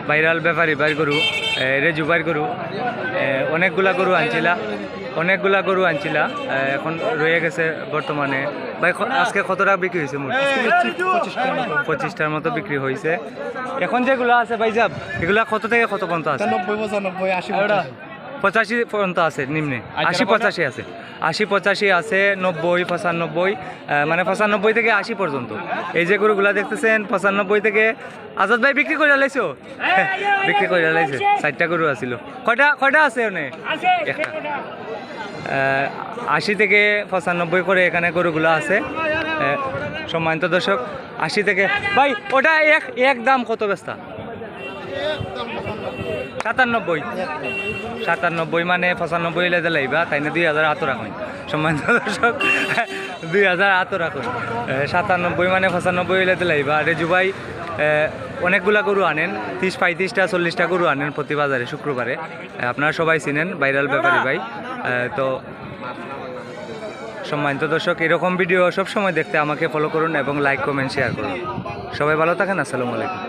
Viral ব্যাপারী বাইর গরু রেজু বাইর গরু অনেকগুলা গরু আনছিলা এখন রয়ে গেছে বর্তমানে। ভাই আজকে কত টাকা বিক্রি হয়েছে? মোট 25টার মতো বিক্রি হয়েছে। এখন যেগুলো আছে ভাইজাব এগুলা কত থেকে কত পর্যন্ত আছে? 90, 95, 80, 85 পর্যন্ত আছে, নিম্নে 80-85 আছে, 80-85 আছে, 90-95, মানে 95 থেকে 80 পর্যন্ত। এই যে গরুগুলা দেখতেছেন 95 থেকে। আজাদ ভাই বিক্রি করে লাইছো? বিক্রি করে লাইছে। 4টা গরু আছিল। কয়টা আছে ওনে? একটা। 80 থেকে 95 করে এখানে গরুগুলো আছে। সম্মানিত দর্শক, 80 থেকে ভাই ওটা এক দাম কত বেস্তা? 97 মানে 95 হইলে দিলাইবা তাই না? 2000 হাত রাখুন সম্মানিত দর্শক, 2000 হাত রাখুন। 97 মানে 95 হইলে দিলাইবা। রেজু ভাই অনেকগুলা গরু আনেন, 30-35টা 40টা গরু আনেন প্রতি বাজারে শুক্রবারে। আপনারা সবাই চিনেন, ভাইরাল ব্যাপারী ভাই। তো সম্মানিত দর্শক, এরকম ভিডিও সবসময় দেখতে আমাকে ফলো করুন এবং লাইক কমেন্ট শেয়ার করুন। সবাই ভালো থাকেন, আসসালামু আলাইকুম।